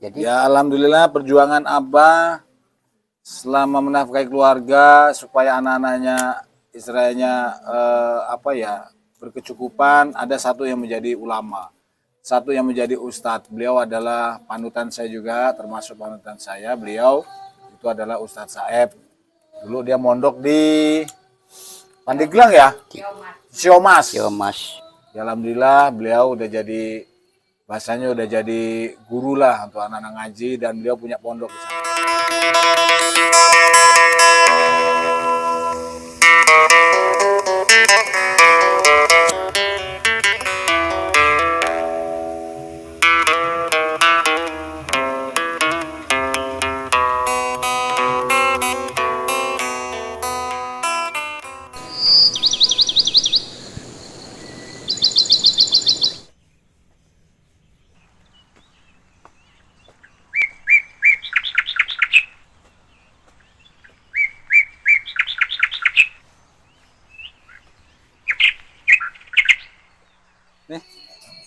Jadi Ya alhamdulillah perjuangan Abah selama menafkahi keluarga supaya anak-anaknya istilahnya berkecukupan. Ada satu yang menjadi ulama, satu yang menjadi ustadz. Beliau adalah panutan saya juga, termasuk panutan saya. Beliau itu adalah Ustadz Saeb. Dulu dia mondok di Pandeglang ya, Siomas. Ya, alhamdulillah beliau udah jadi, bahasanya udah jadi guru lah untuk anak-anak ngaji, dan beliau punya pondok di sana.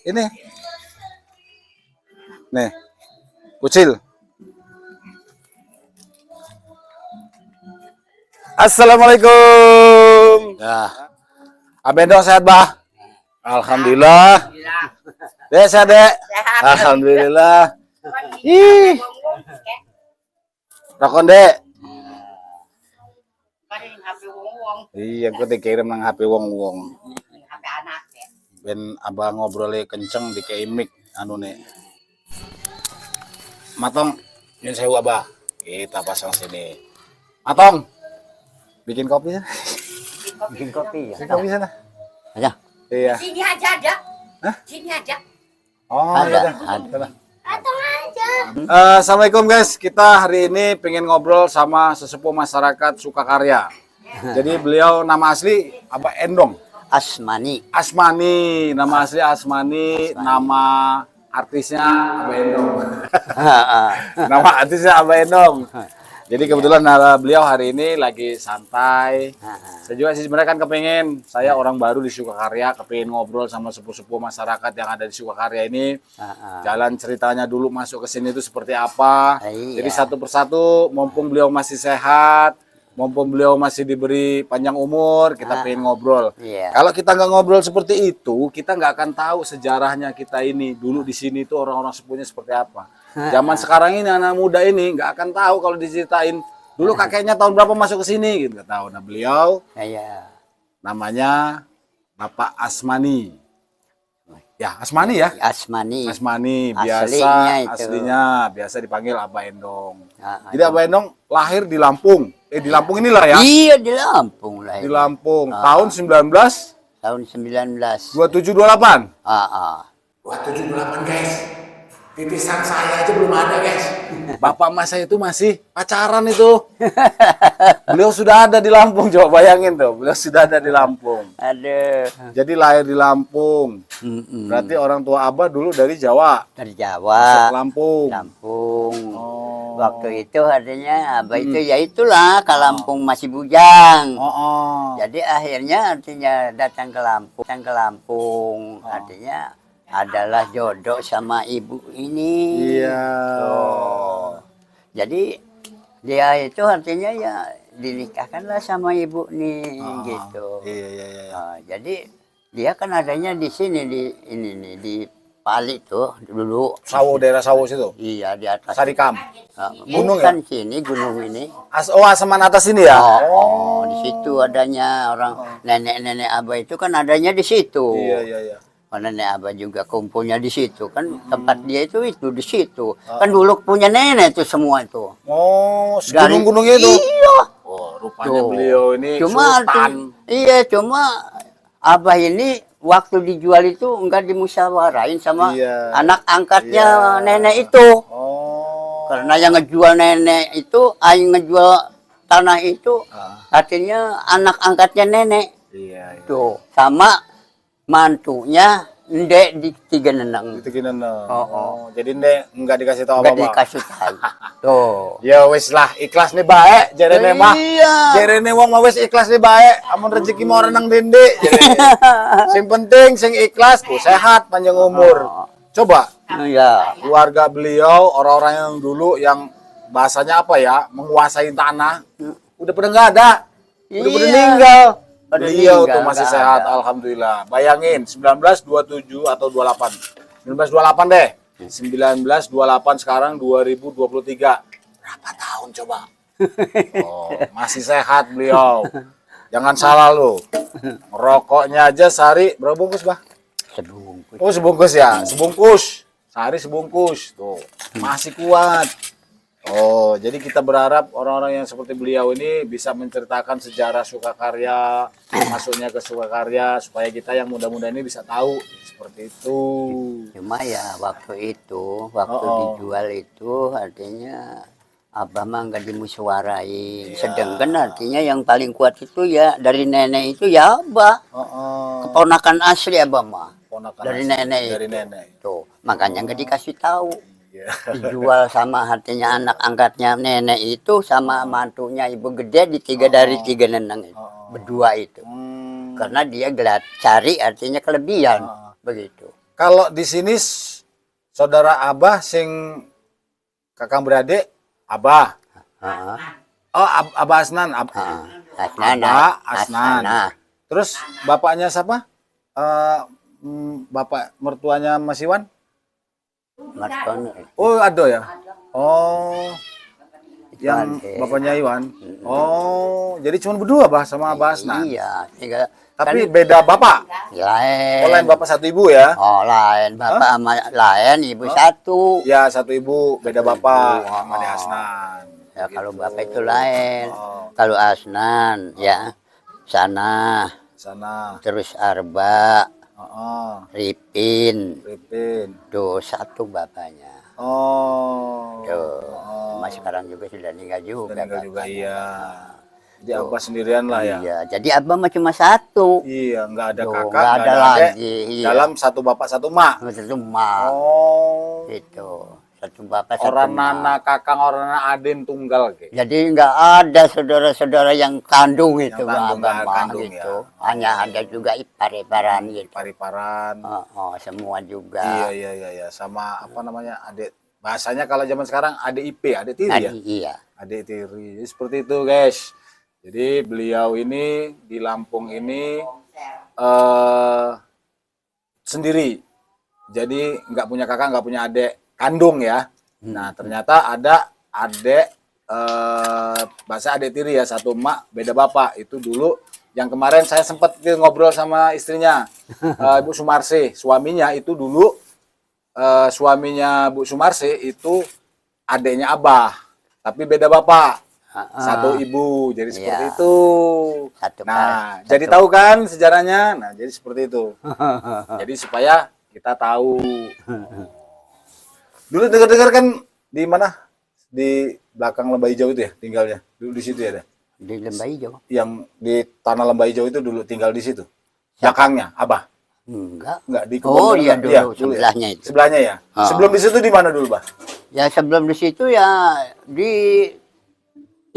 Ini nih kucil. Assalamualaikum. Ya, Abendong sehat bah? Alhamdulillah. Dek sehat dek? Alhamdulillah. Ih, rokok dek. Iya, gue dikirim nang HP wong-wong. Ben abah ngobrolnya kenceng di keimik anu nih. Matong, ini saya abah. Kita pasang sini. Matong, bikin kopi ya? bikin kopi ya. Bikin kopi sana. Aja. Iya. Sini aja ada. Hah? Sini aja. Oh, Ada. Datang aja. Assalamualaikum guys. Kita hari ini pengen ngobrol sama sesepuh masyarakat Sukakarya. Jadi beliau nama asli Abah Endong. Asmani. Asmani, nama asli Asmani, nama artisnya Abah Endong. Nama artisnya Abah Endong. Jadi kebetulan beliau hari ini lagi santai. Saya juga sih sebenarnya kan kepengen, saya orang baru di Sukakarya, kepengen ngobrol sama sepuh-sepuh masyarakat yang ada di Sukakarya ini. Jalan ceritanya dulu masuk ke sini itu seperti apa. Jadi satu persatu, mumpung beliau masih sehat, mumpung beliau masih diberi panjang umur, kita pengen ngobrol. Kalau kita nggak ngobrol seperti itu, kita nggak akan tahu sejarahnya kita ini. Dulu di sini itu orang-orang sepuhnya seperti apa. Zaman sekarang ini anak muda ini nggak akan tahu kalau diceritain. Dulu kakeknya tahun berapa masuk ke sini, gitu nggak tahu. Nah beliau, namanya Bapak Asmani. Ya Asmani ya. Asmani. Asmani aslinya biasa dipanggil Abah Endong. Jadi Abah Endong lahir di Lampung. Di Lampung inilah ya? Iya, di Lampung lah. Di Lampung. Tahun 19? Tahun 19. 2728? 2728 guys. Titisan saya aja belum ada guys. Bapak emak saya itu masih pacaran itu. Beliau sudah ada di Lampung, coba bayangin tuh. Beliau sudah ada di Lampung. Aduh. Jadi lahir di Lampung. Berarti orang tua Abah dulu dari Jawa. Dari Jawa. Masuk Lampung. Lampung. Waktu itu artinya Abah itu ya itulah ke Lampung masih bujang. Jadi akhirnya artinya datang ke Lampung. Artinya adalah jodoh sama ibu ini. Iya. Jadi dia itu artinya ya dinikahkanlah sama ibu nih gitu. Iya. Jadi dia kan adanya di sini di ini nih di Pali tuh dulu. Sawo, daerah Sawo situ. Iya di atas. Sarikam. Gunung ya? Sini gunung ini. Asaman atas ini ya? Di situ adanya orang nenek-nenek Abah itu kan adanya di situ. Iya. Nenek Abah juga kumpulnya di situ kan tempat dia itu di situ. Kan dulu punya nenek itu semua itu. Gunung-gunungnya itu. Iya. Rupanya beliau ini sultan. Iya, cuma Abah ini waktu dijual itu enggak dimusyawarahin sama anak angkatnya nenek itu. Karena yang ngejual nenek itu, yang ngejual tanah itu, artinya anak angkatnya nenek. Tuh, sama mantunya Ndek di Tiga Neneng. Jadi Ndek enggak dikasih tahu apa-apa. Enggak dikasih tahu. Tuh. Ya wis lah, ikhlas nih bae, jarene mah. Jarene wong mah wis ikhlas nih bae, amun rezeki mau renang dende. Sing penting sing ikhlas, sehat, panjang umur. Coba Ya. keluarga beliau, orang-orang yang dulu yang bahasanya apa ya, menguasai tanah, udah pada nggak ada, udah pada Iya. meninggal. Pada Beliau meninggal, tuh masih nggak sehat, ada. alhamdulillah. Bayangin, 1927 atau 28, 1928 deh, 1928 sekarang 2023, berapa tahun coba? Oh, masih sehat beliau. Jangan salah lo, rokoknya aja sehari berapa bungkus bah? Sebungkus. Oh sebungkus ya, sebungkus. Sehari sebungkus. Tuh, masih kuat. Oh, jadi kita berharap orang-orang yang seperti beliau ini bisa menceritakan sejarah Sukakarya, masuknya ke Sukakarya, supaya kita yang muda-muda ini bisa tahu seperti itu. Cuma ya waktu itu, waktu dijual itu artinya Abah mah nggak dimusyawarai. Sedangkan artinya yang paling kuat itu ya dari nenek itu ya Abah. Keponakan asli Abah mah. Ponakan Dari asli, nenek dari itu. nenek. Tuh, makanya nggak dikasih tahu. Iya. Dijual sama artinya anak angkatnya nenek itu sama mantunya ibu gede di dari tiga neneng itu. Berdua itu. Karena dia gelat cari artinya kelebihan. Begitu. Kalau di sini saudara Abah sing kakang beradik Abah. Heeh. Oh, Abah Asnan. Asnan. Abah Asnan. Asnan. Terus bapaknya siapa? Bapak mertuanya Mas Iwan? Marton. Oh, ada ya. Oh, yang Iwan, bapaknya Iwan. Oh, jadi cuma berdua bah sama Abah Asnan. Iya, tiga. Tapi beda bapak. Lain. Oh, lain bapak satu ibu ya? Oh, lain. Bapak sama lain, ibu satu. Ya, satu ibu, beda bapak sama di Asnan. Ya, kalau Gitu. bapak itu lain. Oh. Kalau Asnan, ya sana. Sana. Terus Arba, Ripin. Pipin. Tuh, satu bapaknya. Oh. Tuh, mas sekarang juga sudah meninggal juga. Meninggal juga bapaknya. iya. Jadi Abah sendirian lah ya. Iya, jadi Abah mah cuma satu. Iya, nggak ada Tuh, kakak, nggak ada adek. lagi. Iya. Dalam satu bapak satu mak. Satu mak. Oh. Itu. Satu bapak satu Orang mak. nana kakang, orang nana aden tunggal ke. Jadi nggak ada saudara-saudara yang kandung itu kandung, Abah nggak mah kandung, gitu. ya. Hanya ada juga ipar-iparan gitu. Pariparan. Semua juga. Iya. Sama apa namanya adik. Bahasanya kalau zaman sekarang adik IP, adik tiri ya. Iya. Adik tiri. Seperti itu guys. Jadi beliau ini di Lampung ini sendiri. Jadi nggak punya kakak, nggak punya adik kandung ya. Nah ternyata ada adik bahasa adik tiri ya, satu emak beda bapak. Itu dulu yang kemarin saya sempat ngobrol sama istrinya Ibu Sumarsi, suaminya itu dulu suaminya Bu Sumarsi itu adiknya Abah, tapi beda bapak. Satu ibu, jadi seperti itu. Nah, jadi tahu kan sejarahnya? Nah, jadi seperti itu. Jadi supaya kita tahu. Dulu dengar-dengar kan di mana? Di belakang Lembah Hijau itu ya tinggalnya. Dulu di situ ya deh. Di Lembah Hijau. Yang di tanah Lembah Hijau itu dulu tinggal di situ. Belakangnya, Abah. Enggak Di Oh iya dulu, ya, sebelahnya ya. itu. Sebelahnya ya. Sebelum di situ di mana dulu, Bah? Ya sebelum di situ ya di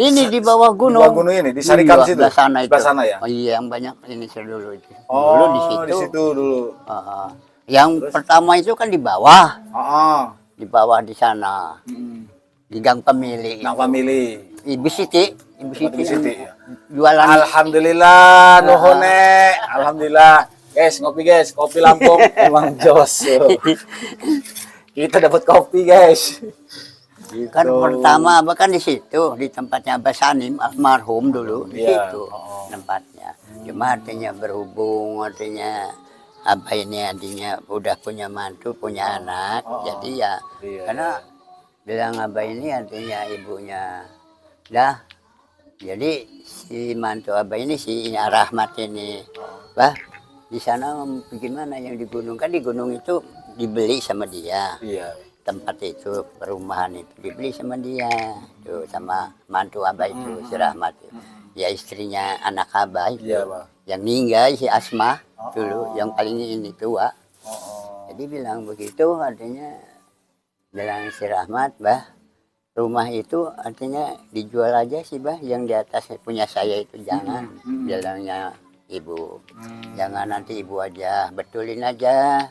ini di bawah gunung. Di bawah gunung ini, di Sarikam situ. Sebelah sana itu. Sebelah sana ya. Oh iya, yang banyak ini dulu itu. Oh, Dulu di situ. di situ dulu. Yang pertama itu kan di bawah. Di bawah di sana. Di Gang Pemilih. Gang Pemilih. Ibu Siti. Ibu Siti. Ya. Jualan. Alhamdulillah, nuhune. Alhamdulillah. Guys, ngopi guys. Kopi Lampung emang jos. Kita dapat kopi guys. Gitu. Kan pertama Abah kan di situ, di tempatnya Abah Sanim, almarhum dulu, di situ tempatnya. Cuma artinya berhubung, artinya Abah ini artinya udah punya mantu, punya anak, jadi ya, karena bilang Abah ini artinya ibunya, dah, jadi si mantu Abah ini, si Rahmat ini, bah, di sana bagaimana yang di gunung, kan di gunung itu dibeli sama dia. Iya. Tempat itu, perumahan itu dibeli sama dia, tuh sama mantu Abah itu, si Rahmat. Ya istrinya anak Abah itu, yang meninggal si Asma dulu, yang paling ini tua. Jadi bilang begitu, artinya bilang si Rahmat, bah, rumah itu artinya dijual aja sih bah, yang di atas punya saya itu jangan, bilangnya ibu, jangan nanti ibu aja betulin aja.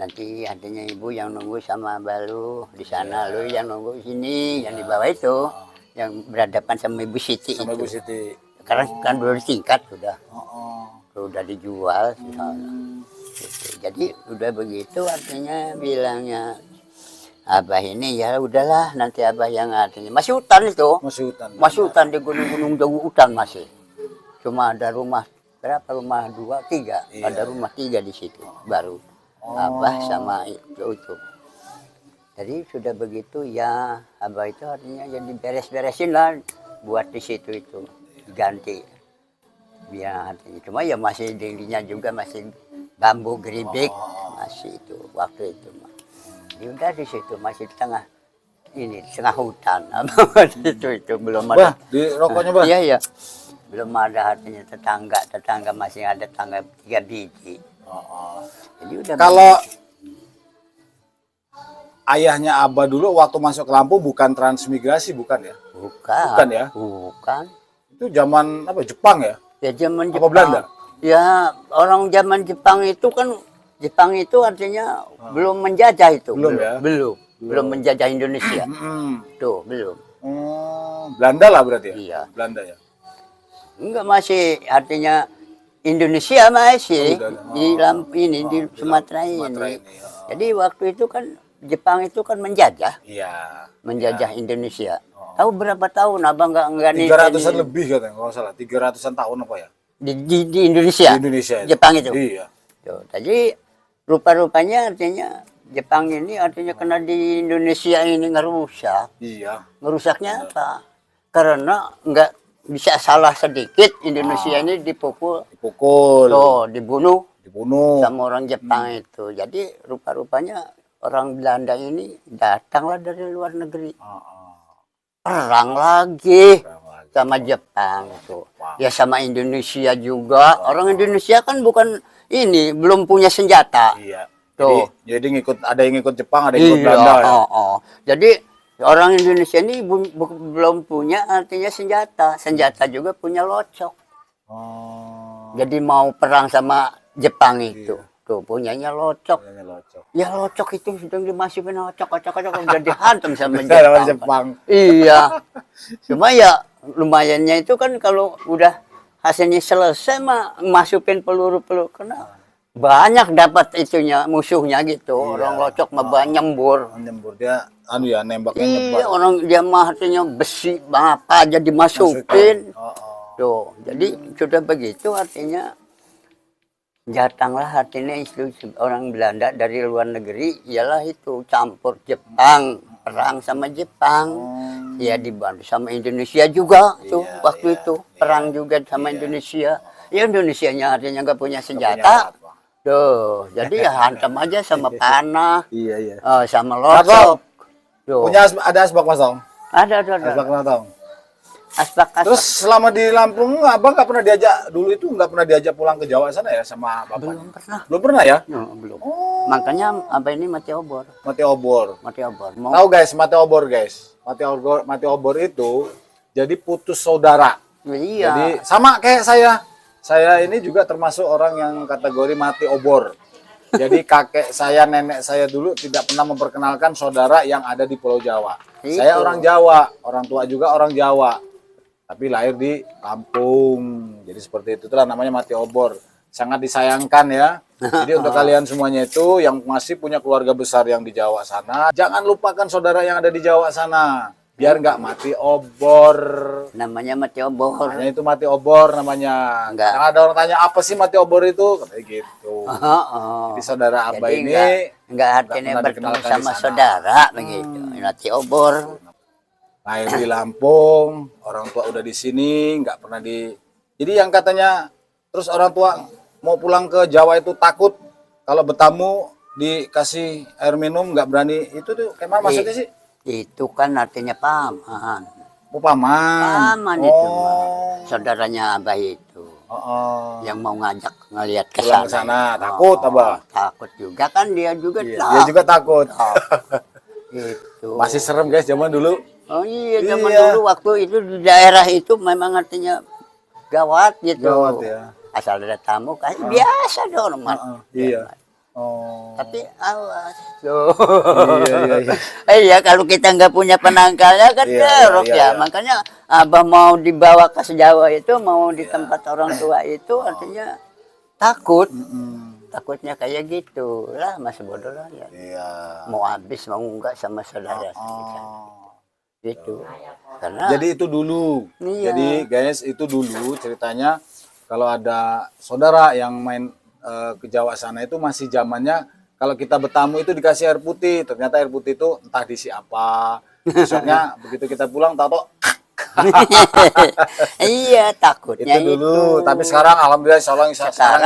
nanti adanya ibu yang nunggu sama balu di sana, lu yang nunggu sini, yang di bawah itu, yang berhadapan sama Ibu Siti sama itu. Ibu Siti. Karena kan belum disingkat sudah, Oh. udah dijual. Gitu. Jadi udah begitu artinya bilangnya Abah ini ya udahlah nanti Abah yang artinya masih hutan itu, masih hutan di gunung-gunung jauh hutan masih. Cuma ada rumah berapa rumah 2, 3, ada rumah 3 di situ baru. Abah sama itu. Jadi sudah begitu ya Abah itu artinya jadi beres-beresin lah buat di situ itu diganti. Biar artinya cuma ya masih dindingnya juga masih bambu geribik masih itu waktu itu. Jadi udah di situ masih di tengah ini tengah hutan. itu belum ada. Bah, di rokoknya bah. Iya. Belum ada artinya tetangga masih ada tangga 3 biji. Jadi udah Kalau ayahnya Abah dulu waktu masuk ke Lampung bukan transmigrasi bukan ya? Bukan ya? Bukan. Itu zaman apa Jepang ya? Ya zaman Apa Jepang. Belanda? Ya orang zaman Jepang itu kan Jepang itu artinya belum menjajah itu. Belum ya? Belum menjajah Indonesia. Tuh, belum. Belanda lah berarti ya? Iya. Belanda ya? Enggak masih artinya Indonesia masih di Sumatera ini. Jadi waktu itu kan Jepang itu kan menjajah. Iya. Menjajah Indonesia. Tahu berapa tahun Abang enggak 300-an lebih katanya kalau salah. 300-an tahun apa ya? Di Indonesia. Di Indonesia. Jepang itu. Iya. Tuh, jadi rupa-rupanya artinya Jepang ini artinya kena di Indonesia ini ngerusak. Iya. Ngerusaknya apa? Karena enggak bisa salah sedikit Indonesia ini dipukul. Tuh, dibunuh sama orang Jepang itu. Jadi rupa-rupanya orang Belanda ini datanglah dari luar negeri. Perang lagi sama Jepang tuh. Ya sama Indonesia juga. Orang Indonesia kan bukan ini belum punya senjata. Iya. Tuh. Jadi ada yang ikut Jepang, ada yang ikut Belanda. Ya? Jadi orang Indonesia ini belum punya artinya senjata. Senjata juga punya locok. Jadi mau perang sama Jepang itu. Tuh punyanya locok. Ya locok itu sedang dimasukin ocok udah dihantam sama Jepang. Iya. Cuma ya lumayannya itu kan kalau udah hasilnya selesai mah masukin peluru-peluru kena banyak dapat itunya musuhnya gitu. Orang locok mah banyak nyembur. Nyembur dia nembaknya iya, orang dia mah artinya besi apa aja dimasukin. Tuh, jadi sudah begitu artinya datanglah artinya itu orang Belanda dari luar negeri ialah itu campur Jepang, perang sama Jepang. Ya dibantu sama Indonesia juga tuh waktu itu perang juga sama Indonesia. Ya Indonesianya artinya nggak punya senjata. Tuh, jadi ya hantam aja sama panah. Sama locok. Punya ada asbak Mas Tong? Ada. Asbak Mas Tong. Asbak. Terus selama di Lampung Abang nggak pernah diajak dulu itu nggak pernah diajak pulang ke Jawa sana ya sama Bapak? Belum pernah ya? Belum. Makanya Abah ini mati obor. Mati obor. Tahu guys, mati obor guys. Mati obor itu jadi putus saudara. Iya. Jadi sama kayak saya. Saya ini juga termasuk orang yang kategori mati obor. Jadi kakek saya, nenek saya dulu tidak pernah memperkenalkan saudara yang ada di Pulau Jawa. Saya orang Jawa, orang tua juga orang Jawa. Tapi lahir di Lampung. Jadi seperti itu, itulah namanya mati obor. Sangat disayangkan ya. Jadi untuk kalian semuanya itu yang masih punya keluarga besar yang di Jawa sana, jangan lupakan saudara yang ada di Jawa sana. Biar nggak mati obor. Namanya mati obor. Namanya itu mati obor namanya. Enggak. Yang ada orang tanya apa sih mati obor itu? Katanya gitu. Jadi saudara Abah ini enggak artinya bertemu sama saudara begitu. Mati obor. Lahir di Lampung, orang tua udah di sini, nggak pernah di. Jadi yang katanya terus orang tua mau pulang ke Jawa itu takut kalau bertamu dikasih air minum nggak berani. Itu tuh kayak mana maksudnya sih? Itu kan artinya paman. Paman itu saudaranya Abah itu. Yang mau ngajak ngelihat ke sana. Takut Abah. Takut juga kan dia juga. Dia juga takut. Itu. Masih serem guys zaman dulu. Oh iya zaman dulu waktu itu di daerah itu memang artinya gawat gitu. Gawat ya. Asal ada tamu kan biasa dong. Iya. Oh. Tapi awas. Loh. Iya. Iya, kalau kita nggak punya penangkalnya kan kerok ya. Makanya abah mau dibawa ke Jawa itu, mau di tempat orang tua itu artinya takut. Takutnya kayak gitu lah, masih bodoh lah ya. Iya. Mau habis mau enggak sama saudara kita. Gitu. Karena Jadi itu dulu. Iya. Jadi guys, itu dulu ceritanya kalau ada saudara yang main ke Jawa sana itu masih zamannya kalau kita bertamu itu dikasih air putih. Ternyata air putih itu entah diisi apa. Besoknya begitu kita pulang tahu iya, takutnya itu dulu. Tapi sekarang alhamdulillah sekarang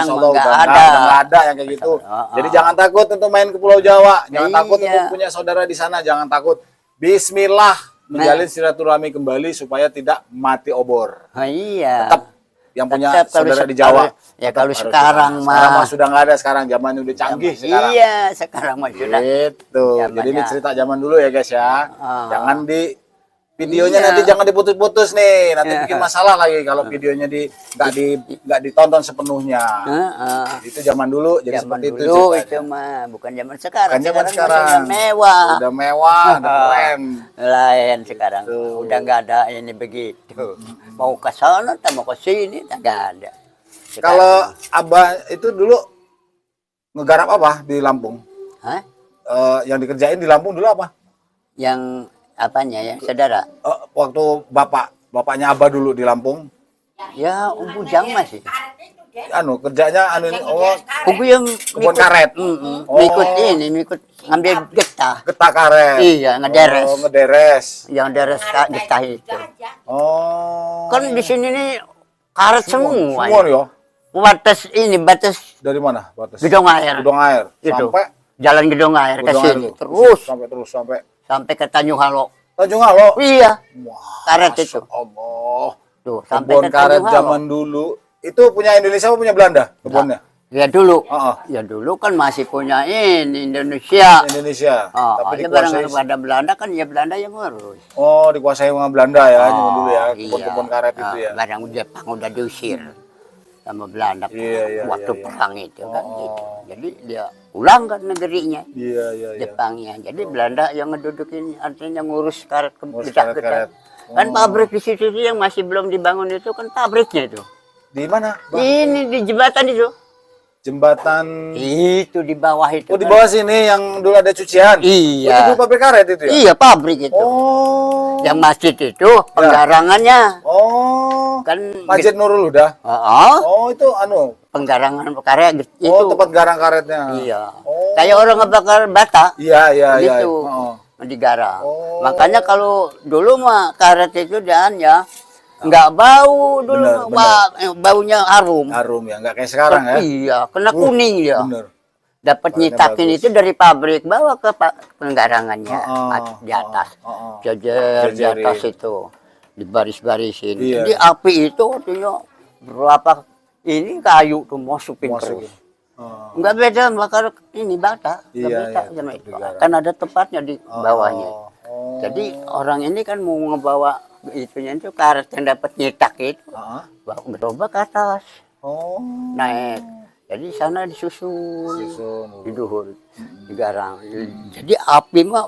mah nggak udah ada. nggak ada yang kayak gitu. Jadi jangan takut untuk main ke Pulau Jawa. Jangan takut Iya. untuk punya saudara di sana. Jangan takut. Bismillah menjalin silaturahmi kembali supaya tidak mati obor. Iya. Tetap yang punya Tetap kalau saudara di Jawa. ya kalau harus sekarang kita. mah. Sekarang mah sudah nggak ada, sekarang zamannya udah canggih sekarang. Iya, sekarang mah sudah. Gitu. Jadi ini Zamannya. cerita zaman dulu ya guys ya. Jangan di videonya Iya. nanti jangan diputus-putus nih, nanti bikin masalah lagi kalau videonya nggak ditonton sepenuhnya. Itu zaman dulu, jadi Zaman seperti dulu itu itu mah bukan zaman sekarang. Bukan zaman mah sekarang. sudah mewah. Udah mewah, udah keren. Lain sekarang. Udah nggak ada ini begitu. Mau ke sana, tak mau ke sini, tak ada. Sekarang. Kalau Abah itu dulu ngegarap apa di Lampung? Hah? Yang dikerjain di Lampung dulu apa? Yang apanya ya, saudara? Waktu bapaknya Abah dulu di Lampung, Ya, bujang masih. kerjanya ini, Kubu yang kebun karet. Mikut ini, mikut ngambil getah. Getah karet. Iya, ngederes. Ngederes. Yang deres getah itu. Oh. Kan di sini nih karet semua. Semua ya. Batas ini, batas Dari mana batas? gedung air. Gedung air. Itu. Sampai Jalan gedung air ke Gedung sini. Air. Terus sampai ke Tanjung Halo. Tanjung Halo. Iya, Wah, karet itu. Allah. Tuh, sampai Kebun ke karet Tanjung Halo. zaman dulu itu punya Indonesia apa punya Belanda kebunnya? Ya dulu. Heeh. Ya dulu kan masih punya ini Indonesia. Indonesia. Tapi Tapi barang dikuasai. pada Belanda kan ya Belanda yang ngurus. Oh, dikuasai sama Belanda ya zaman dulu ya. Kebun-kebun karet itu ya. Barang Jepang udah diusir sama Belanda Iya, waktu iya. perang itu kan gitu. Jadi dia pulang kan negerinya Iya. Jepangnya. Jadi Belanda yang ngedudukin artinya ngurus karet Ngurus getah-getah. karet-karet. Kan pabrik di situ yang masih belum dibangun itu kan pabriknya itu. Di mana? Bang? Ini di jembatan itu. Jembatan. Itu di bawah itu. Oh, di kan. bawah sini yang dulu ada cucian. Iya. Oh, itu dulu pabrik karet itu ya? Iya, pabrik itu. Oh. Yang masjid itu penggarangannya Oh. kan Masjid Nurul Huda. Oh, itu penggarangan karet itu. Oh, tempat garang karetnya. Iya. Oh. Kayak orang ngebakar bata Iya. gitu. Oh. Digarang. Oh. Makanya kalau dulu mah karet itu dan ya nggak bau dulu, baunya harum. Harum ya, nggak kayak sekarang ya. Iya, kena kuning dia. Bener. Dapat Warnanya nyitakin bagus. itu dari pabrik, bawa ke penggarangannya di atas. Jajar di Jajarin. atas itu. Dibaris-barisin. Iya. Jadi api itu artinya berapa ini kayu tuh masukin terus. Enggak beda bakar ini bata. Nggak Iya, beda iya, sama itu. digarang. Kan ada tempatnya di bawahnya. Oh. Jadi orang ini kan mau ngebawa itunya itu karet yang dapat nyetak itu. Berubah ke atas. Oh. Naik. Jadi sana disusun. Susun. Diduhur, digarang. Jadi api mah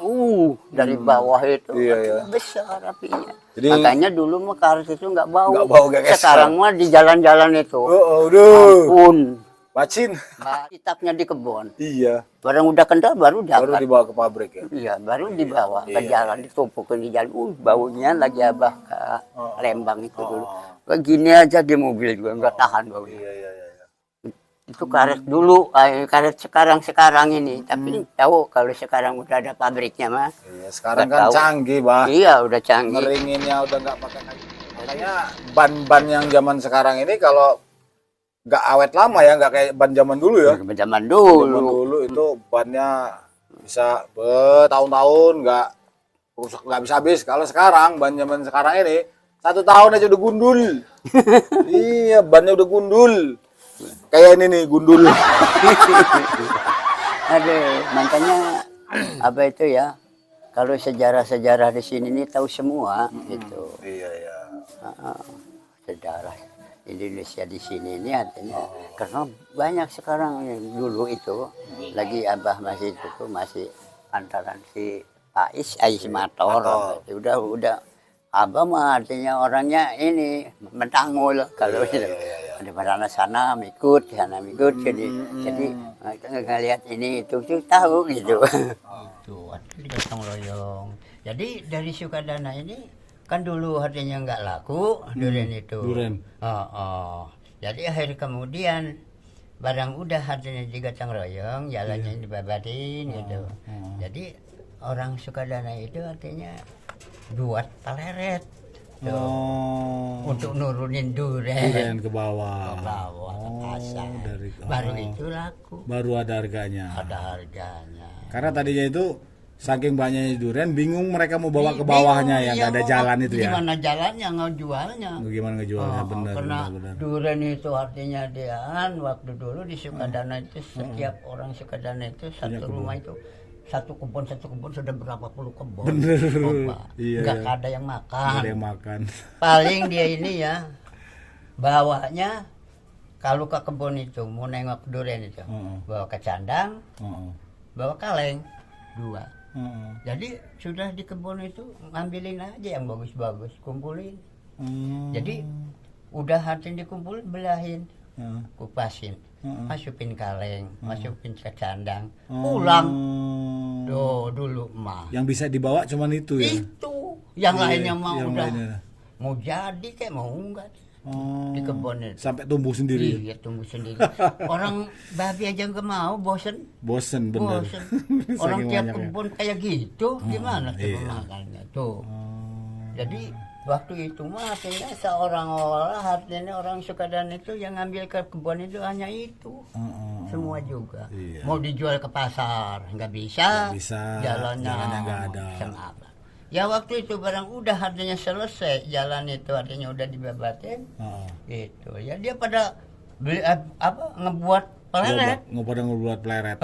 dari bawah itu Iya. besar apinya. Jadi- Makanya dulu mah karet itu nggak bau. Nggak bau, nggak kayak Sekarang mah di jalan-jalan itu. Aduh. Ampun. Bacin. Kitabnya di kebun. Iya. Barang udah kental baru Baru dapat. dibawa ke pabrik ya. Iya, baru dibawa ke Iya. jalan, ditumpukin di jalan. Baunya lagi abah ke Lembang itu dulu. Gini aja di mobil juga nggak tahan baunya. Iya. Itu karet dulu, karet sekarang ini. Tapi tahu kalau sekarang udah ada pabriknya mah. Iya, sekarang Nggak kan tahu. canggih, Bah. Iya, udah canggih. Ngeringinnya udah nggak pakai kayu. Makanya ban-ban yang zaman sekarang ini kalau nggak awet lama ya, nggak kayak ban zaman dulu ya. Zaman Zaman dulu. dulu itu bannya bisa bertahun-tahun nggak rusak, nggak bisa habis. Kalau sekarang ban zaman sekarang ini 1 tahun aja udah gundul. Iya, bannya udah gundul. Kayak ini nih gundul. Aduh, makanya apa itu ya? Kalau sejarah-sejarah di sini nih tahu semua gitu. Iya. Sejarah. Indonesia di sini ini artinya karena banyak sekarang yang dulu itu lagi Abah masih itu tuh masih antaran si Ais Mator udah Abah mah artinya orangnya ini mentangul kalau itu ada pada sana ikut jadi ngelihat ini itu tahu gitu. Tuh di gotong royong. Jadi dari Sukadana ini kan dulu artinya nggak laku durian itu. Jadi akhir kemudian barang udah artinya di gotong royong, jalannya dibabatin gitu. Jadi orang Sukadana itu artinya buat peleret untuk nurunin durian ke bawah. Ke pasar. Baru itu laku. Baru ada harganya. Harganya. Karena tadinya itu saking banyaknya durian, bingung mereka mau bawa ke bawahnya ya, nggak ada jalan itu ya. Gimana jalannya ngejualnya? Gimana ngejualnya, benar. Karena durian itu artinya waktu dulu di Sukadana itu setiap orang Sukadana itu satu rumah itu satu kebun sudah berapa puluh kebun. Bener. Iya. Nggak ada yang makan. Nggak ada yang makan. Paling dia ini ya bawanya kalau ke kebun itu mau nengok durian itu bawa kecandang, bawa kaleng 2. Jadi sudah di kebun itu ngambilin aja yang bagus-bagus, kumpulin. Jadi udah hati dikumpulin, belahin, kupasin, masukin kaleng, masukin kecandang, pulang. Dulu mah. Yang bisa dibawa cuman itu ya. Itu, yang lainnya mah udah mau jadi kayak mau enggak. Di kebun itu. Sampai tumbuh sendiri. Iya, tumbuh sendiri. Orang babi aja nggak mau, bosen. Bener. Orang tiap kebun kayak gitu, gimana coba makannya tuh. Jadi waktu itu mah artinya seorang orang Sukadana itu yang ngambil ke kebun itu hanya itu. Semua juga. Iya. Mau dijual ke pasar nggak bisa. Jalannya nggak ada. Ya waktu itu barang udah harganya selesai, jalan itu artinya udah dibabatin, gitu. Ya dia pada beli ngebuat peleret. Ngebuat peleret.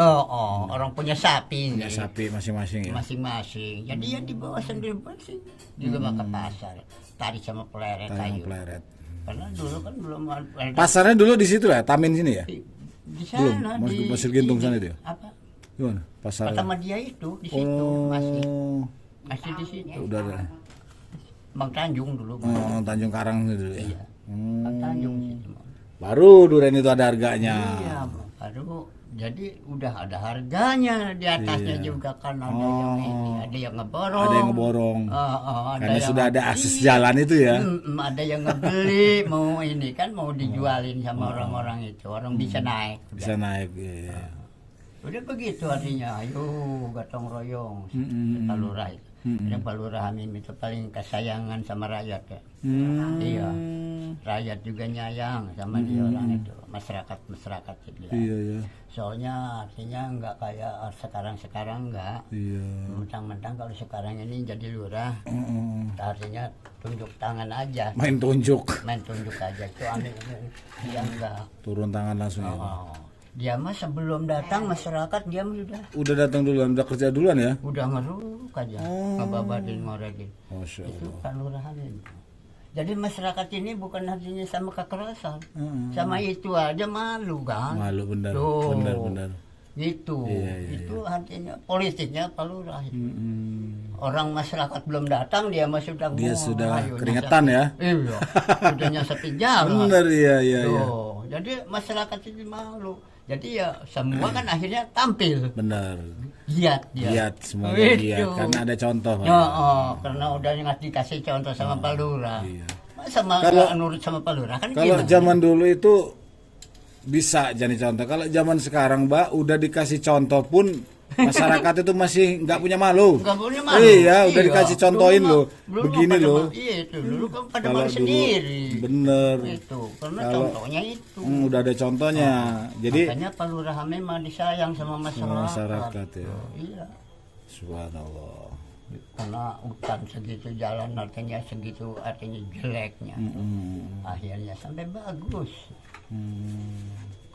Orang punya sapi. Punya sapi masing-masing ya. Masing-masing. Jadi ya dibawa sendiri sih juga ke pasar. Tari sama peleret kayu. Karena dulu kan belum ada. Pasarnya dulu di situ lah, Tamin sini ya? Di sana. Belum, Masjid Gintung sana itu ya? Apa? Gimana? Pasar. Pertama dia itu di situ masih di sini. Udah ada. Bang Tanjung dulu. Tanjung Karang itu ya. Iya. Bang Tanjung situ. Baru durian itu ada harganya. Iya, baru. Jadi udah ada harganya di atasnya juga kan ada yang ini, ada yang ngeborong. Ada yang ngeborong. Karena yang sudah ada akses jalan itu ya. Ada yang ngebeli mau ini kan mau dijualin sama orang-orang itu. Orang bisa naik. Bisa naik ya. Udah begitu artinya, ayo gotong royong kita lurah itu. Yang Pak Lurah Hamim itu paling kesayangan sama rakyat ya. Iya, rakyat juga nyayang sama dia orang itu, masyarakat itu. Iya. Soalnya artinya nggak kayak sekarang enggak. Iya. Mentang-mentang kalau sekarang ini jadi lurah, artinya tunjuk tangan aja. Main tunjuk aja, itu ambil dia enggak. Turun tangan langsung ya. Dia mah sebelum datang masyarakat dia udah datang duluan, udah kerja duluan ya? Udah ngeruk aja, ngebabatin ngorekin. Itu kan lurahan ini. Jadi masyarakat ini bukan artinya sama kekerasan, sama itu aja malu kan? Malu benar. Itu, itu artinya politiknya Pak Lurah. Orang masyarakat belum datang dia masih sudah keringetan ya? Iya, udah nyasapin jalan. Benar iya. Jadi masyarakat itu malu. Jadi ya semua kan akhirnya tampil. Benar. Giat semuanya giat karena ada contoh. Karena udah dikasih contoh sama Pak Lurah. Iya. Sama kalau nurut sama Pak Lurah kan. Kalau zaman dulu itu bisa jadi contoh. Kalau zaman sekarang, Mbak, udah dikasih contoh pun masyarakat itu masih nggak punya malu. Iya, udah dikasih contohin loh. Begini loh. Iya itu dulu kan pada malu sendiri. Bener. Itu karena contohnya itu. Udah ada contohnya. Jadi makanya Pak Lurah memang disayang sama masyarakat. Ya. Iya. Subhanallah. Karena hutan segitu, jalan artinya segitu, artinya jeleknya. Akhirnya sampai bagus.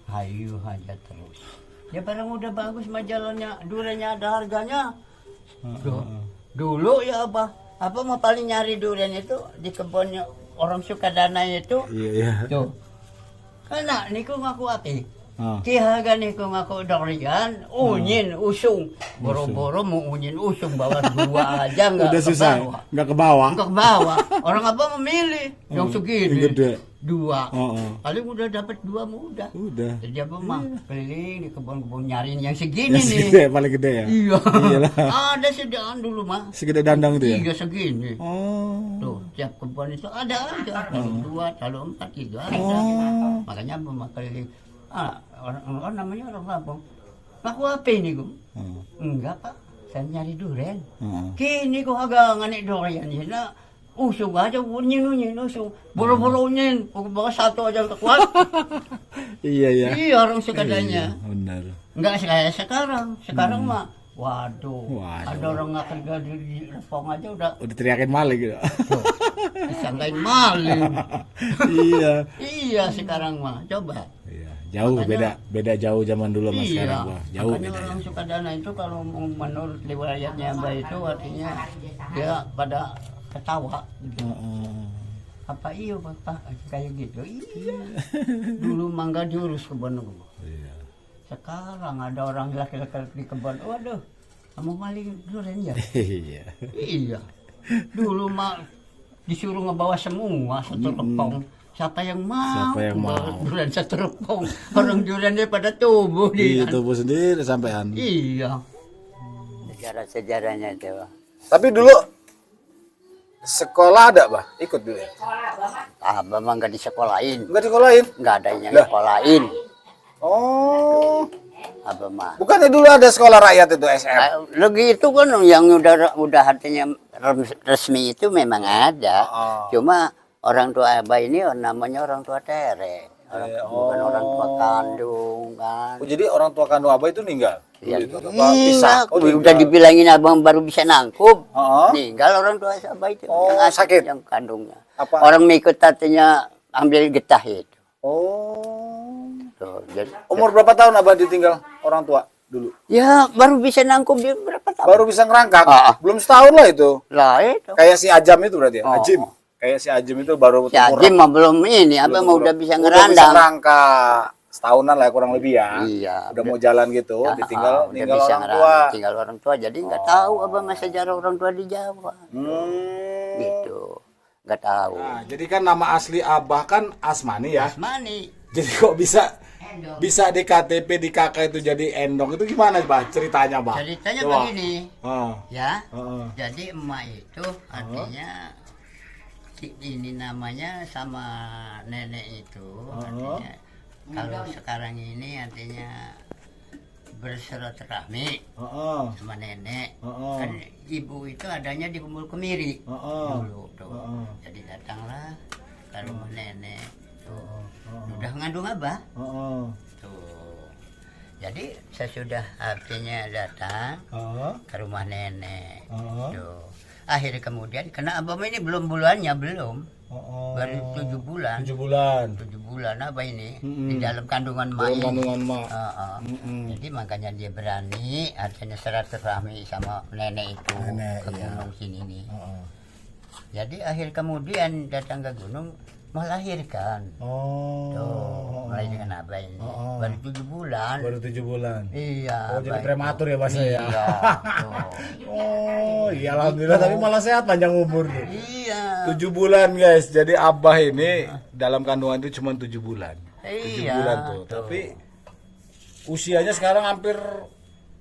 Hayu aja terus. Ya barang udah bagus mah jalannya, duriannya ada harganya. Dulu ya apa mau paling nyari durian itu di kebunnya orang Sukadana itu. Iya. Tuh. Kana niku ngaku ati. Ah. Kihaga niku ngaku dorian, unyin usung. Boro-boro mau unyin usung bawa 2 aja enggak. Udah susah, enggak ke bawah. Enggak ke bawah. Orang apa memilih yang segini. Yang gede. 2. Heeh. Paling udah dapat 2 mudah. Udah. Jadi apa mah keliling di kebun-kebun nyariin yang segini Yang nih. segede, paling gede ya? Iya. Iyalah. Ada sedang dulu mah. Segede dandang itu ya? Iya segini. Oh. Tuh, tiap kebun itu ada aja. Kalau 2, kalau 4 itu ada. Oh. Makanya apa keliling. Orang namanya orang Lampung. Ngaku apa ini gum? Enggak pak, saya nyari durian. Kini kok agak nganek durian ini. Nah, usung aja, unyin usung. Boro-boro unyin, bawa 1 aja kuat. Iya. Iya orang Sukadanya. Iya, benar. Enggak kayak sekarang. Sekarang mah, waduh, Waduh. ada orang nggak kerja di Repong aja udah Udah teriakin maling gitu. disangkain maling. Iya. Iya sekarang mah, coba. Iya, jauh beda jauh zaman dulu sama sekarang, Bah. Jauh makanya beda. orang Sukadana itu kalau menurut riwayatnya Mbak itu artinya dia pada ketawa gitu. Apa iya Bapak kayak gitu? Iya. Dulu mangga diurus kebun gua. Iya. Sekarang ada orang laki-laki di kebun, waduh, kamu maling durian ya? Iya. Iya. Dulu mah disuruh ngebawa semua satu repong. Siapa yang mau? Siapa yang mau? Durian satu repong. Orang duriannya pada tubuh Iya, dia. tubuh sendiri sampean. Iya. Sejarah-sejarahnya itu. Tapi dulu sekolah ada, Bah? Ikut dulu ya? Abah mah nggak disekolahin. Enggak dikolahin? Nggak ada yang Lah. sekolahin. Oh. Abah mah. Bukannya dulu ada sekolah rakyat itu SM? Lagi itu kan yang udah artinya resmi itu memang ada. Cuma orang tua Abah ini namanya orang tua tere. Bukan orang tua kandung kan. Oh, jadi orang tua kandung Abah itu meninggal? Ya, Pisah. Oh, udah meninggal. dibilangin abang baru bisa nangkup. Heeh. Tinggal orang tua Abah itu Oh, yang asli, sakit? yang kandungnya. Apa? Orang mengikut tatanya ambil getah itu. Oh. Tuh, jadi, Umur berapa tahun Abah ditinggal orang tua dulu? ya baru bisa nangkup dia berapa tahun? Baru bisa ngerangkak? Belum setahun lah itu. Lah itu. Kayak si Ajam itu berarti ya? Oh. Ajim. Kayak si Ajim itu baru Si Ajim mah belum ini, apa mau udah bisa ngerandang. ngerangkak. Setahunan lah kurang lebih ya. Iya. Udah mau jalan gitu, Ya, ditinggal udah tinggal bisa orang tua. ngerandang, tinggal orang tua. Jadi nggak tahu apa mas sejarah orang tua di Jawa. Gitu. Nggak tahu. Nah, jadi kan nama asli Abah kan Asmani ya. Asmani. Jadi kok bisa di KTP di kakak itu jadi Endong itu gimana, Bah? Ceritanya, Bah? Ceritanya Coba. begini. Ah. Ya. Heeh. Jadi emak itu artinya ini namanya sama nenek itu artinya kalau sekarang ini artinya bersilaturahmi Heeh. sama nenek. Heeh. Kan ibu itu adanya di Kumpul Kemiri Heeh. dulu tuh. Jadi datanglah ke rumah nenek tuh. Udah ngandung Abah Heeh. tuh. Jadi sesudah artinya datang Heeh. ke rumah nenek. Heeh. Tuh. Akhirnya kemudian karena Abah ini belum bulannya belum. Heeh. Baru 7 bulan. 7 bulan. 7 bulan apa ini Mm-mm. di dalam kandungan mak. Dalam kandungan mak. Jadi makanya dia berani artinya silaturahmi sama nenek itu Nenek, ke iya. gunung sini nih. Heeh. Jadi akhir kemudian datang ke gunung melahirkan. Oh. Tuh, melahirkan Abah ini. Baru 7 bulan. Baru 7 bulan. Iya. Oh, jadi Abah prematur itu. ya, Mas, ya? Iya. tuh. Oh, iya alhamdulillah tapi malah sehat panjang umur tuh. Iya. 7 bulan, guys. Jadi Abah ini dalam kandungan itu cuma 7 bulan. 7 Iya, bulan tuh. tuh. Tapi usianya sekarang hampir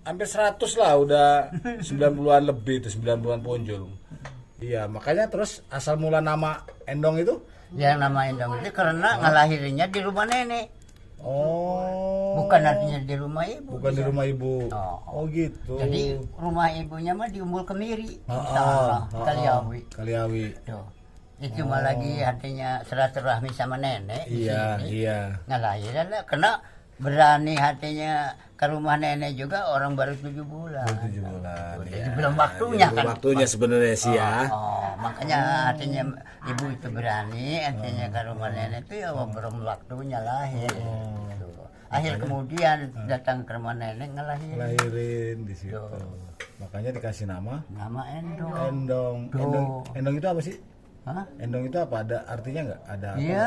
100 lah, udah 90-an lebih tuh, 90-an ponjol. Iya, makanya terus asal mula nama Endong itu? Yang nama Endong itu karena ngelahirinnya di rumah nenek. Oh. Bukan artinya di rumah ibu. Bukan di rumah ibu. Oh. Oh gitu. Jadi rumah ibunya mah di Umbul Kemiri. Ah, Sana, Kaliawi. Kaliawi. Tuh. Itu mah lagi artinya silaturahmi sama nenek. di Iya, sini. iya. Ngelahirin lah karena berani hatinya ke rumah nenek juga orang baru 7 bulan. 7 bulan. Jadi belum waktunya Belum kan. waktunya sebenarnya sih ya. Makanya artinya ibu itu berani artinya ke rumah nenek itu ya belum waktunya lahir. Tuh. Akhir kemudian datang ke rumah nenek ngelahirin. Lahirin di situ. Tuh. Makanya dikasih nama Nama Endong. Endong. Tuh. Endong itu apa sih? Hah? Endong itu apa? Ada artinya nggak? Ada apa? Ya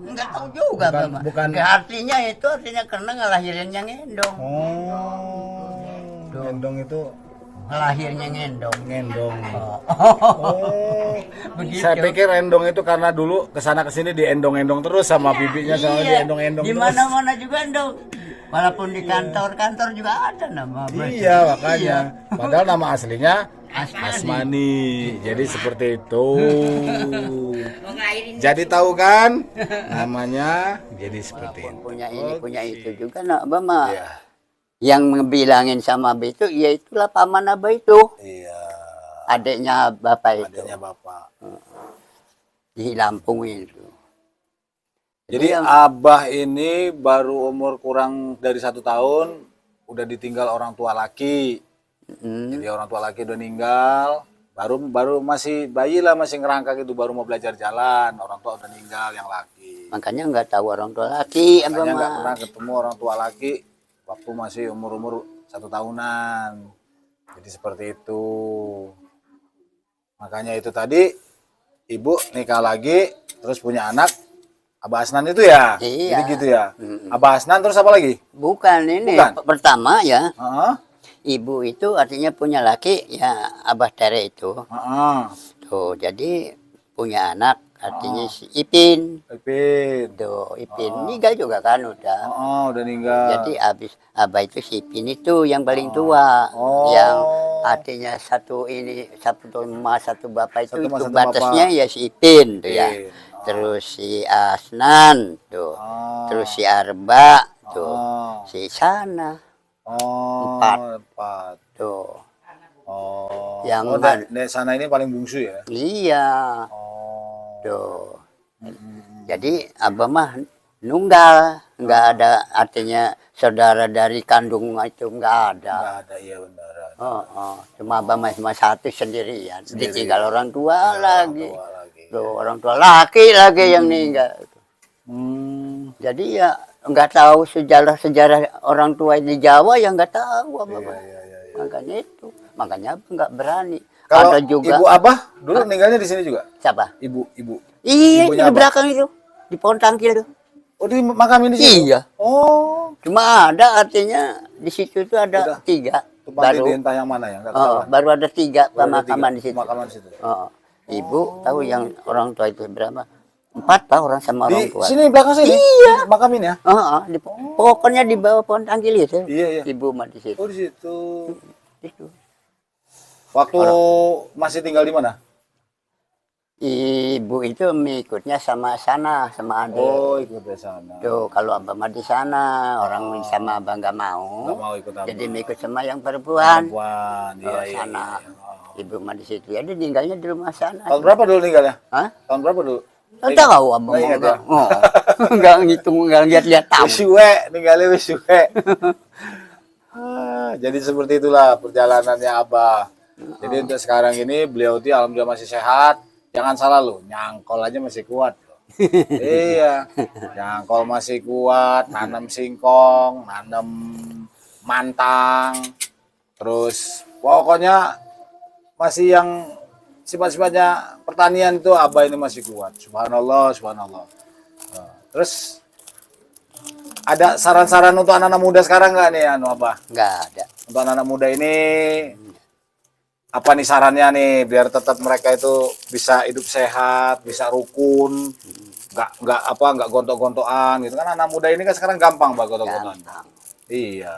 nggak tahu juga Bukan- Bang. bukan- Nggak, artinya itu artinya karena ngelahirinnya ngendong. Oh, endong itu Ngelahirnya ngendong. ngendong. Oh. Oh, Begitu. saya pikir endong itu karena dulu kesana kesini diendong-endong terus sama bibinya, sama diendong-endong Di terus. mana-mana juga endong. Walaupun di kantor-kantor juga ada nama Abah. Iya, makanya. Padahal nama aslinya Asmani. Asmani. Jadi seperti itu. Mau ngelahirin. Jadi tahu kan namanya jadi seperti itu. Punya ini, punya itu juga nak Abah mah. Iya. Yang ngebilangin sama Abah itu, ya itulah paman Abah itu. Iya. Adiknya Bapak itu. Adanya Bapak. Di Lampung itu. Jadi yang- Abah ini baru umur kurang dari 1 tahun udah ditinggal orang tua laki. Hmm. Jadi orang tua laki udah meninggal, baru masih bayi lah, masih ngerangkak itu, baru mau belajar jalan, orang tua udah meninggal yang laki. Makanya nggak tahu orang tua laki Abah Makanya nggak mah. pernah ketemu orang tua laki waktu masih umur 1 tahunan. Jadi seperti itu. Makanya itu tadi ibu nikah lagi, terus punya anak, Abah Asnan itu ya. Iya. Jadi gitu ya. Abah Asnan terus apa lagi? Bukan ini. Bukan. Pertama ya, Heeh. ibu itu artinya punya laki ya Abah Tere itu. Heeh. Tuh, jadi punya anak artinya si Ipin. Ipin. Tuh, Ipin meninggal juga kan udah. Oh, udah meninggal. Jadi abis Abah itu si Ipin itu yang paling tua. Oh. Yang artinya satu ini, satu emas, satu bapak itu, Satu emas, itu satu batasnya bapak. ya si Ipin tuh ya. Ipin. Terus si Asnan tuh. Oh. Terus si Arba tuh. Oh. Si Sana Oh, Empat. 4. tuh. Oh. Yang oh, Dek sana ini paling bungsu ya? Iya. Oh. Tuh. Jadi Abah mah nunggal, nggak ada artinya saudara dari kandung itu nggak ada. Nggak ada, iya benar. Cuma Abah mah cuma satu sendirian. Ditinggal orang tua Orang lagi. tua lagi. Tuh, orang tua laki lagi yang meninggal. Hmm. Jadi ya nggak tahu sejarah orang tua di Jawa yang nggak tahu Abah mah. Iya, iya, iya. Makanya itu, makanya Abah nggak berani. Kalau Ada juga ibu Abah dulu meninggalnya di sini juga? siapa? Ibu. Iya, itu Ibunya di Abah? belakang itu, di pohon tangkil tuh. Oh, di makamin di situ? Iya. Oh. Cuma ada artinya di situ tuh ada Udah. 3. Tumpang Baru entah yang mana ya? Nggak tahu. baru ada 3 Baru ada pemakaman 3 di situ. Pemakaman di situ. Ibu tahu yang orang tua itu berapa? 4 Pak orang sama orang Di tua. sini belakang sini? Iya. Makamin ya? Pokoknya di bawah pohon tangkil itu. Iya, iya. Ibu mah di situ. Oh, di situ. Itu. Waktu masih tinggal di mana? Ibu itu mengikutnya sama sana, sama adik. Oh, ikut di sana. Tuh, kalau abang mah di sana, orang sama abang nggak mau. Nggak mau ikut abang. Jadi mengikut sama yang perempuan. Perempuan, iya, iya, Sana. iya. Oh. Ibu mah di situ. Ya dia tinggalnya di rumah sana. Tahun berapa dulu tinggalnya? Hah? Tahun berapa dulu? Nggak tahu abang Nggak ingat ya? nggak ngitung, nggak lihat-lihat tahu. Wisuwe, tinggalnya wisuwe. Jadi seperti itulah perjalanannya Abah. Jadi untuk sekarang ini beliau itu alhamdulillah masih sehat. Jangan salah loh, nyangkol aja masih kuat. Loh. Iya, nyangkol masih kuat, nanam singkong, nanam mantang, terus pokoknya masih yang sifat-sifatnya pertanian itu Abah ini masih kuat. Subhanallah, subhanallah. Nah, terus ada saran-saran untuk anak-anak muda sekarang nggak nih, Abah? Nggak ada. Untuk anak-anak muda ini apa nih sarannya nih biar tetap mereka itu bisa hidup sehat, bisa rukun, nggak gontok-gontokan gitu kan. Anak muda ini kan sekarang gampang gontok-gontokan. Gampang. Iya.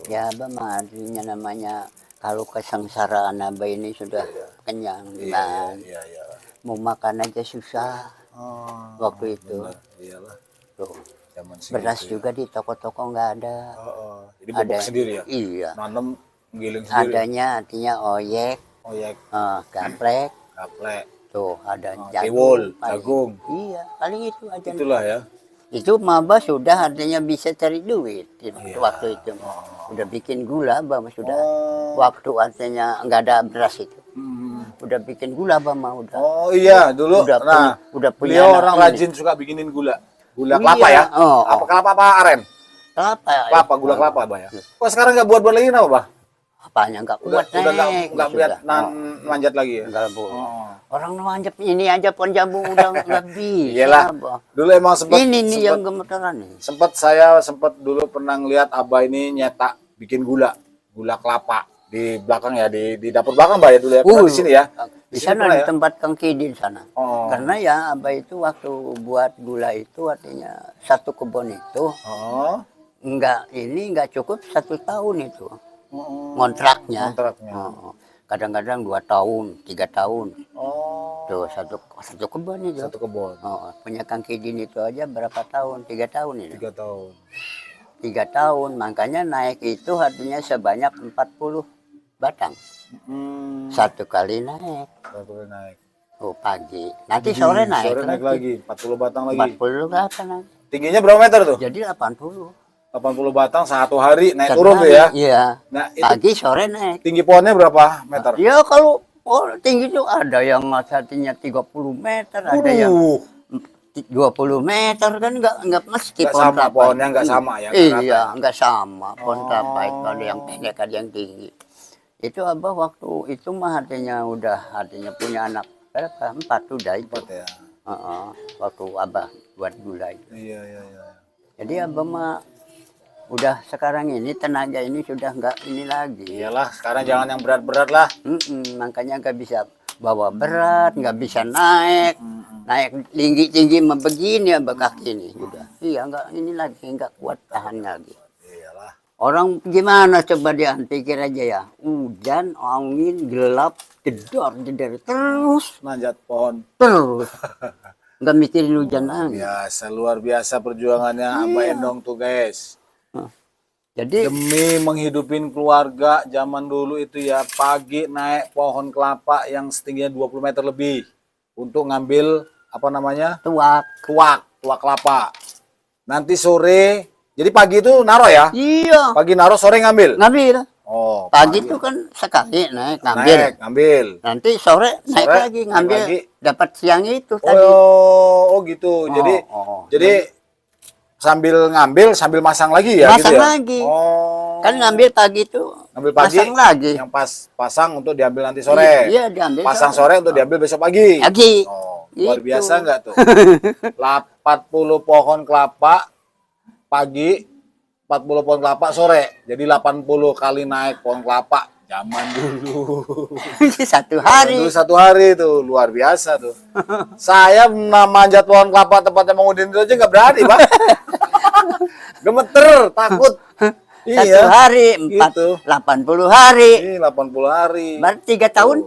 Ya abah mah artinya namanya kalau kesengsaraan abah ini sudah kenyang. Iya, Bang. iya, iya. Mau makan aja susah Oh, waktu itu. benar. Iyalah. Tuh. Zaman Beras segitu ya. juga di toko-toko nggak ada. Jadi bobok sendiri ya. Iya. Nanam giling sendiri. Adanya artinya oyek, Oyek, gaplek, gaplek, tuh ada tiwul, paling. jagung. Iya, paling itu aja. Itulah ya. Itu maba sudah artinya bisa cari duit Iya. waktu itu. Udah bikin gula, Abah mah sudah. Oh. Waktu artinya nggak ada beras itu. Hmm. Udah bikin gula, Abah mah udah. Oh iya, dulu Udah nah, udah punya beliau anak orang ini. rajin suka bikinin gula. Gula Iya, kelapa ya? oh. Apa kelapa apa aren? Kelapa. Kelapa, gula kelapa, Bah ya. Kok sekarang nggak buat lagi kenapa, Bah? apanya nggak kuat Udah naik. nggak Sudah. lihat manjat lagi ya. Enggak, Bu. Oh. Orang manjat ini aja pohon jambu udah nggak bisa. Iyalah. Bang. Dulu emang Ini nih yang gemeteran nih. saya sempat dulu pernah ngeliat Abah ini nyetak bikin gula kelapa di belakang ya, di dapur belakang Mbak ya dulu ya. Pernah di sini ya. Di sini sana pernah di ya? tempat Kang Kidi di sana. Oh. Karena ya Abah itu waktu buat gula itu artinya satu kebun itu Oh. nggak cukup 1 tahun itu Oh. kontraknya. Kontraknya. Oh. Kadang-kadang 2 tahun, 3 tahun. Oh. Tuh satu kebun itu. Satu kebun. Oh, punya Kang Kidin itu aja berapa tahun? 3 tahun ini. 3 tahun. 3 tahun, makanya naik itu artinya sebanyak 40 batang. Satu kali naik. Satu kali naik. Oh, pagi. Nanti sore naik. Sore naik lagi, 40 batang lagi. 40 berapa naik? Tingginya berapa meter tuh? Jadi 80. 80 batang satu hari naik Satu turun tuh hari, ya. Iya. Nah, itu Pagi sore naik. tinggi pohonnya berapa meter? Ya kalau tinggi itu ada yang artinya 30 meter, ada yang 20 meter kan nggak mesti Nggak pohon sama, kelapa. pohonnya nggak sama ya, Iya, nggak sama pohon kelapa itu ada yang Oh. pendek ada yang tinggi. Itu Abah waktu itu mah artinya punya anak berapa? 4 udah itu. 4 ya. Waktu Abah buat gula itu. Iya. Jadi Abah mah udah sekarang ini tenaga ini sudah nggak ini lagi. Iyalah, sekarang jangan yang berat-berat lah. Makanya nggak bisa bawa berat, nggak bisa naik tinggi begini Abah kaki ini sudah. Iya nggak ini lagi nggak kuat tahan lagi. Iyalah. Orang gimana coba dia pikir aja ya, hujan, angin, gelap, jedor terus Manjat pohon. nggak mikirin hujan angin. Biasa, luar biasa perjuangannya Abah Endong tuh guys. Jadi Demi menghidupin keluarga zaman dulu itu ya, pagi naik pohon kelapa yang setingginya 20 meter lebih untuk ngambil apa namanya? tuak. Tuak kelapa. Nanti sore, jadi pagi itu naro ya? Iya. Pagi naro, sore ngambil. Ngambil. Oh, Pagi itu kan sekali naik ngambil. ngambil. Nanti sore naik lagi naik ngambil. lagi. Dapat siang itu tadi. Oh gitu. Jadi sambil ngambil sambil masang lagi ya Masang gitu ya? lagi. Oh. Kan ngambil pagi itu Ngambil pagi, masang lagi. yang pasang untuk diambil nanti sore. Iya, diambil Pasang sore untuk diambil besok pagi. Lagi. Oh, luar Gitu. biasa enggak tuh? 40 pohon kelapa pagi, 40 pohon kelapa sore. Jadi 80 kali naik pohon kelapa zaman dulu. Satu hari. Dulu satu hari tuh luar biasa tuh. Saya manjat pohon kelapa tempatnya Mang Udin itu aja nggak berani, Pak. Gemeter, takut. Satu hari, gitu. 80 hari. Ini 80 hari. Berarti 3 tahun.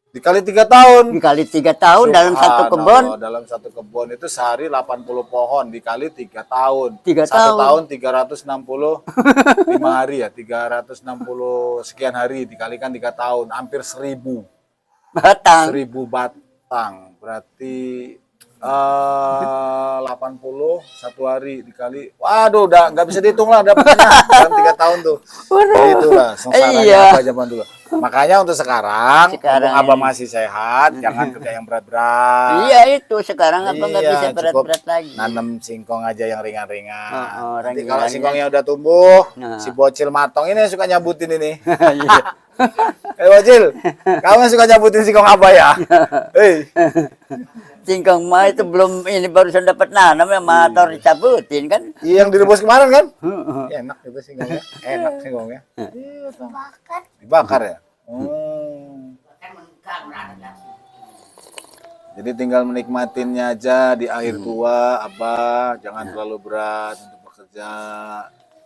Dikali 3 tahun. Dikali 3 tahun dalam satu kebun. Dalam satu kebun itu sehari 80 pohon dikali 3 tahun. 3 Satu tahun. tahun 365 hari ya, 360 sekian hari dikalikan 3 tahun, hampir 1000 Batang. batang. Berarti 80 satu hari dikali, waduh udah nggak bisa dihitung lah dapatnya dalam 3 tahun tuh. Itulah sengsaranya Iya. Abah zaman dulu. Makanya untuk sekarang Abah masih sehat, jangan kerja yang berat-berat. Iya itu sekarang apa nggak bisa cukup berat-berat lagi. nanam singkong aja yang ringan-ringan. Nanti ringan-ringan. kalau singkongnya udah tumbuh, Nah. si bocil matong ini yang suka nyabutin ini. Iya. Bocil, kamu yang suka nyabutin singkong Abah ya? Hei. Singkong mah itu belum ini barusan dapat nanam yang motor dicabutin kan. Iya, yang direbus kemarin kan? Enak itu singkongnya. Enak singkongnya. Dibakar ya? Jadi tinggal menikmatinnya aja di akhir tua, Abah. Jangan terlalu berat untuk bekerja.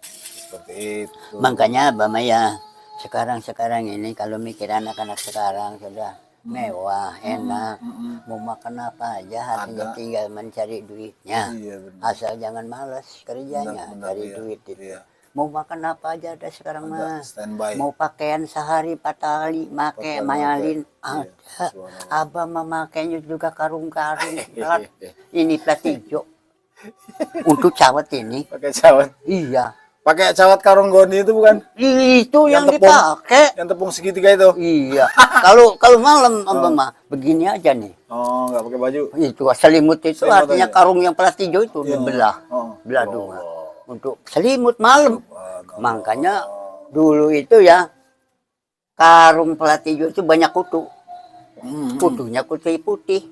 Seperti itu. Makanya Abah mah ya sekarang ini kalau mikir anak-anak sekarang sudah mewah, enak, mau makan apa aja, artinya tinggal mencari duitnya. Iya, benar. Asal jangan malas kerjanya, Benar, cari iya. duit itu. Iya. Mau makan apa aja ada sekarang mah. Standby. Mau pakaian sehari 4 kali, make mayalin ada. Abah mah makainya juga karung-karung. Plat. Ini plat hijau. Untuk cawat ini. Pakai cawat. Iya. Pakai cawat karung goni itu bukan? Itu yang tepung. dipakai. Yang tepung segitiga itu. Iya. Kalau malam Abah mah begini aja nih. Oh, nggak pakai baju. Itu selimut itu Selimut artinya aja. karung yang plastik itu Iya. dibelah. Oh. Belah dua. Untuk selimut malam. Makanya Dulu itu ya karung plat hijau itu banyak kutu. Kutunya kutu putih.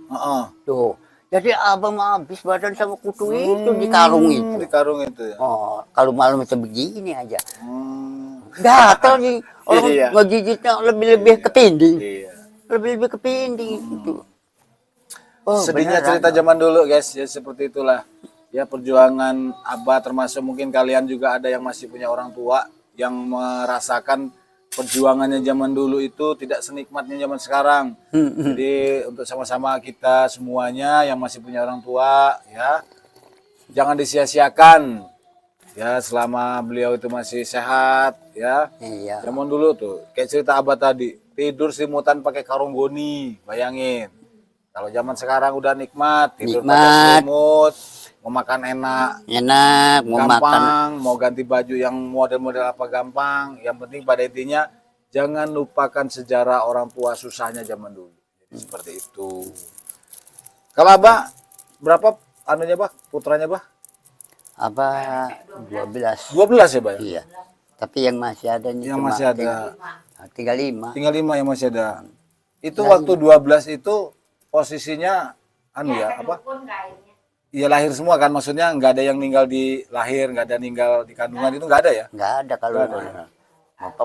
Tuh. Jadi abang habis badan sama kutu itu di karung itu. Di karung itu ya. Oh, kalau malam itu begini aja. Gatal nih orang ngegigitnya lebih-lebih ke pinding. Lebih-lebih ke pinding itu. Oh, Sedihnya beneran. cerita zaman dulu guys, ya seperti itulah. Ya perjuangan Abah, termasuk mungkin kalian juga ada yang masih punya orang tua yang merasakan perjuangannya zaman dulu itu tidak senikmatnya zaman sekarang. Jadi untuk sama-sama kita semuanya yang masih punya orang tua, ya jangan disia-siakan. Ya selama beliau itu masih sehat, ya. Iya. Zaman dulu tuh, kayak cerita Abah tadi, tidur selimutan pakai karung goni, bayangin. Kalau zaman sekarang udah nikmat, tidur pakai selimut, mau makan enak, Mau gampang, makan. mau ganti baju yang model-model apa gampang. Yang penting pada intinya jangan lupakan sejarah orang tua susahnya zaman dulu. Jadi seperti itu. Kalau Abah berapa anunya Bah, putranya Bah? Apa 12. 12 ya Bah ya? Iya. Tapi yang masih ada nih Yang cuma masih ada. tinggal 5. Tinggal 5 yang masih ada. Itu waktu 12 itu posisinya anu ya apa? Iya lahir semua kan, maksudnya nggak ada yang meninggal di lahir, nggak ada meninggal di kandungan, itu nggak ada ya? Nggak ada kalau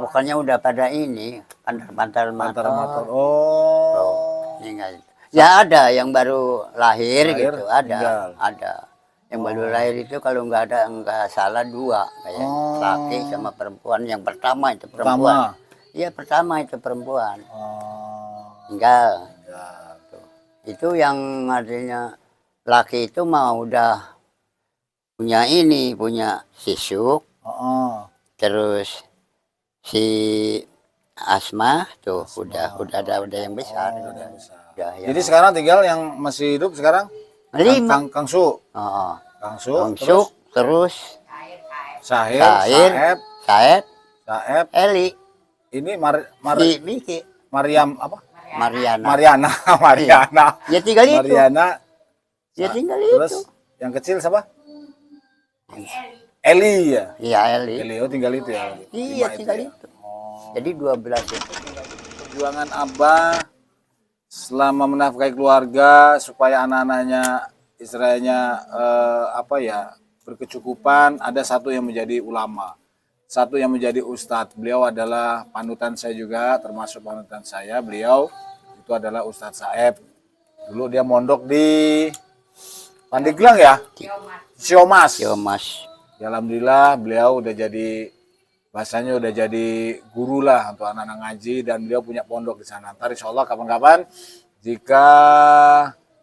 pokoknya udah pada ini pantar Mata-mata. Oh, Oh. tinggal. Ya ada yang baru lahir Lahir, gitu, ada, tinggal. ada. Yang baru lahir itu kalau nggak salah 2 kayak laki sama perempuan. Yang pertama itu perempuan. Iya pertama itu perempuan. Tinggal. Tuh. Itu yang artinya laki itu mah udah punya ini, punya sisuk. Terus si Asma tuh udah ada yang besar. Udah, Jadi sekarang tinggal yang masih hidup sekarang 5. Kang Su. Oh, Kang Su, terus Sahir, Saeb, Eli, ini Miki, Mariam apa? Mariana. Mariana. Ya tinggal itu. Mariana. Ya tinggal Terus itu. yang kecil siapa? Eli ya. Iya Eli. Eli, oh tinggal itu ya. Iya tinggal itu. Jadi 12 itu. Perjuangan Abah selama menafkahi keluarga supaya anak-anaknya istilahnya apa ya berkecukupan, ada satu yang menjadi ulama, satu yang menjadi ustadz. Beliau adalah panutan saya juga, termasuk panutan saya. Beliau itu adalah Ustadz Saeb. Dulu dia mondok di Pandeglang ya, Siomas. Ya, alhamdulillah beliau udah jadi bahasanya udah jadi guru lah untuk anak-anak ngaji, dan beliau punya pondok di sana. Ntar insya Allah kapan-kapan jika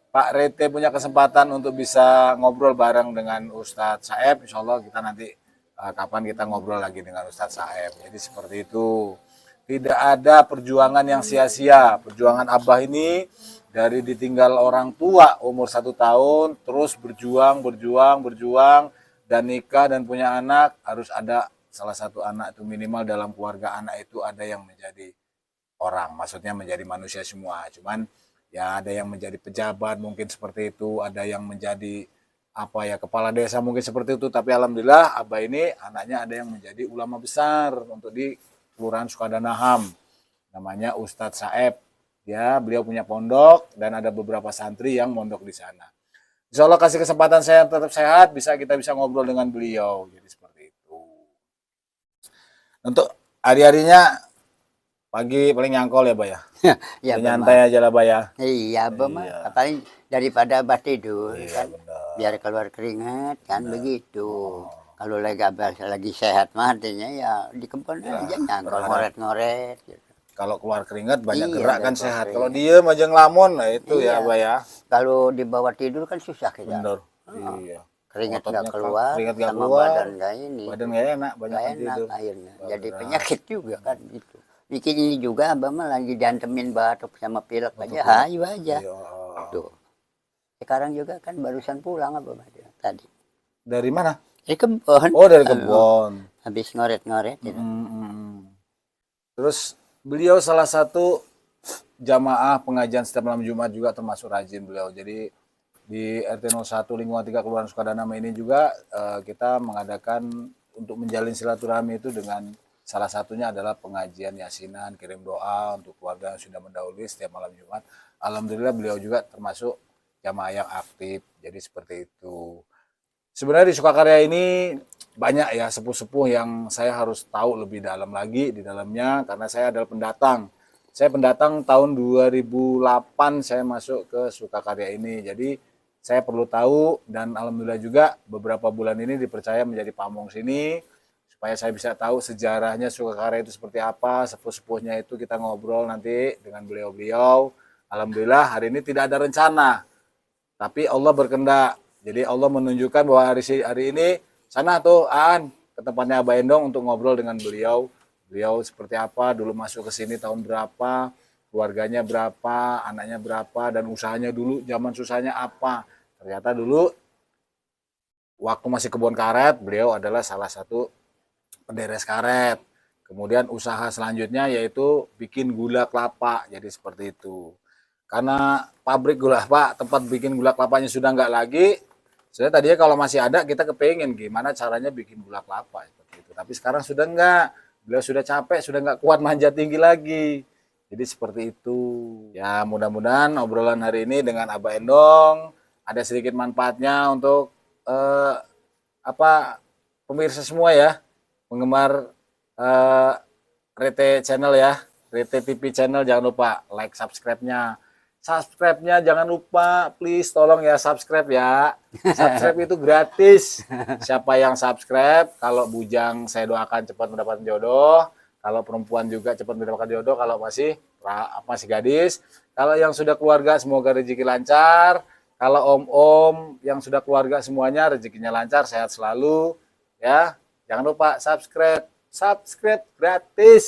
Pak Rete punya kesempatan untuk bisa ngobrol bareng dengan Ustadz Saeb, insya Allah kita nanti kapan kita ngobrol lagi dengan Ustadz Saeb. Jadi seperti itu. Tidak ada perjuangan yang sia-sia. Perjuangan Abah ini dari ditinggal orang tua umur 1 tahun, terus berjuang, dan nikah dan punya anak, harus ada salah satu anak itu minimal dalam keluarga anak itu ada yang menjadi orang, maksudnya menjadi manusia semua. Cuman ya ada yang menjadi pejabat mungkin seperti itu, ada yang menjadi apa ya kepala desa mungkin seperti itu. Tapi alhamdulillah Abah ini anaknya ada yang menjadi ulama besar untuk di Kelurahan Sukadanaham, namanya Ustadz Saeb. Ya beliau punya pondok dan ada beberapa santri yang mondok di sana. Insya Allah kasih kesempatan saya tetap sehat, kita bisa ngobrol dengan beliau. Jadi seperti itu. Untuk hari-harinya pagi paling nyangkol ya, Bah ya. Ya, nyantai aja lah, Bah ya. Iya, Bah mah paling daripada Abah tidur kan. Bener. Biar keluar keringat kan begitu. Kalau lagi sehat mah artinya ya di kebun aja nyangkol ngoret-ngoret gitu. Kalau keluar keringat banyak Iya, gerak kan keluar sehat. keringat. Kalau diem aja ngelamun, nah itu ya, Iya. Bah ya. Kalau dibawa tidur kan susah kita. Bener. Iya. Keringat Ototnya nggak keluar, keringat nggak sama keluar. badan nggak ini. Badan nggak enak, banyak Nggak yang enak tidur. akhirnya. Jadi penyakit juga kan gitu. Bikin ini juga Abah mah lagi diantemin batuk sama pilek aja, hayu aja. Iya. Tuh. Sekarang juga kan barusan pulang Abah mah tadi. Dari mana? Dari kebun. Oh, dari kebun. Habis ngoret-ngoret gitu. Terus beliau salah satu jamaah pengajian setiap malam Jumat juga, termasuk rajin beliau. Jadi di RT 01 lingkungan 3 Kelurahan Sukadanaham ini juga kita mengadakan untuk menjalin silaturahmi itu dengan Salah satunya adalah pengajian yasinan, kirim doa untuk keluarga yang sudah mendahului setiap malam Jumat. Alhamdulillah beliau juga termasuk jamaah yang aktif. Jadi seperti itu. Sebenarnya di Sukakarya ini banyak ya sepuh-sepuh yang saya harus tahu lebih dalam lagi di dalamnya karena saya adalah pendatang. Saya pendatang tahun 2008 saya masuk ke Sukakarya ini. Jadi saya perlu tahu dan alhamdulillah juga beberapa bulan ini dipercaya menjadi pamong sini supaya saya bisa tahu sejarahnya Sukakarya itu seperti apa, sepuh-sepuhnya itu kita ngobrol nanti dengan beliau-beliau. Alhamdulillah hari ini tidak ada rencana, tapi Allah berkehendak. Jadi Allah menunjukkan bahwa hari ini sana tuh Aan ke tempatnya Abah Endong untuk ngobrol dengan beliau. Beliau seperti apa, dulu masuk ke sini tahun berapa, keluarganya berapa, anaknya berapa, dan usahanya dulu zaman susahnya apa. Ternyata dulu waktu masih kebun karet, beliau adalah salah satu penderes karet. Kemudian usaha selanjutnya yaitu bikin gula kelapa. Jadi seperti itu. Karena pabrik gula kelapa, tempat bikin gula kelapanya sudah nggak lagi. Sebenarnya tadinya kalau masih ada kita kepengen gimana caranya bikin gula kelapa seperti itu. Tapi sekarang sudah nggak. Beliau sudah capek, sudah nggak kuat manjat tinggi lagi. Jadi seperti itu. Ya mudah-mudahan obrolan hari ini dengan Abah Endong ada sedikit manfaatnya untuk pemirsa semua ya. Penggemar Rete channel ya, Rete TV channel, jangan lupa like subscribe-nya. Subscribe-nya jangan lupa, please tolong ya subscribe ya. Subscribe itu gratis. Siapa yang subscribe, kalau bujang saya doakan cepat mendapatkan jodoh. Kalau perempuan juga cepat mendapatkan jodoh, kalau masih gadis. Kalau yang sudah keluarga semoga rezeki lancar. Kalau om-om yang sudah keluarga semuanya rezekinya lancar, sehat selalu ya. Jangan lupa subscribe gratis.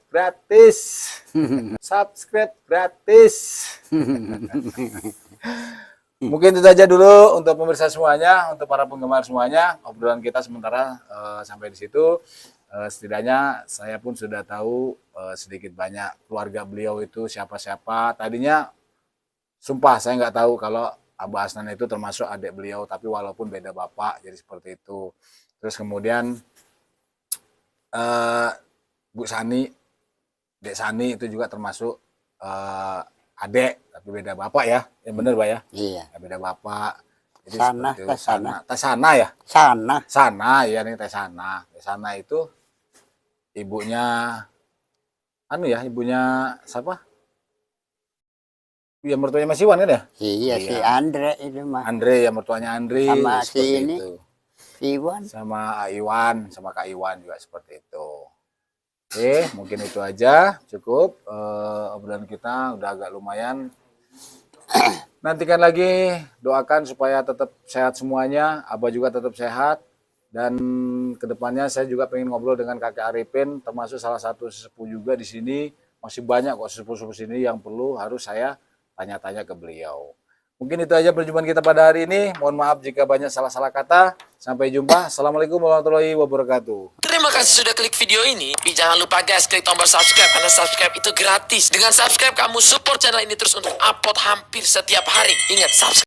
Gratis. Subscribe gratis. Mungkin itu saja dulu untuk pemirsa semuanya, untuk para penggemar semuanya. Obrolan kita sementara sampai di situ. Setidaknya saya pun sudah tahu sedikit banyak keluarga beliau itu siapa-siapa. Tadinya sumpah saya nggak tahu kalau Abah Asnan itu termasuk adik beliau, tapi walaupun beda bapak, jadi seperti itu. Terus kemudian Bu Sani, Dek Sani itu juga termasuk adik, tapi beda bapak ya. Yang benar Pak ya? Iya. Beda bapak. Jadi Sana, seperti itu. Tesana. Tesana ya? Sana. Ya nih Tesana. Tesana itu ibunya, ibunya siapa? Ya mertuanya Mas Iwan kan ya? Iya, si Andre itu mah. Andre ya, mertuanya Andre. Sama seperti si ini. itu. Iwan. Sama Iwan, sama Kak Iwan juga seperti itu. Oke, mungkin itu aja cukup obrolan kita udah agak lumayan. Nantikan lagi, doakan supaya tetap sehat semuanya, Abah juga tetap sehat, dan kedepannya saya juga pengen ngobrol dengan Kakek Arifin, termasuk salah satu sesepuh juga di sini. Masih banyak kok sesepuh-sesepuh sini yang perlu harus saya tanya-tanya ke beliau. Mungkin itu aja perjumpaan kita pada hari ini. Mohon maaf jika banyak salah-salah kata. Sampai jumpa. Assalamualaikum warahmatullahi wabarakatuh. Terima kasih sudah klik video ini. Tapi jangan lupa guys, klik tombol subscribe karena subscribe itu gratis. Dengan subscribe kamu support channel ini terus untuk upload hampir setiap hari. Ingat subscribe.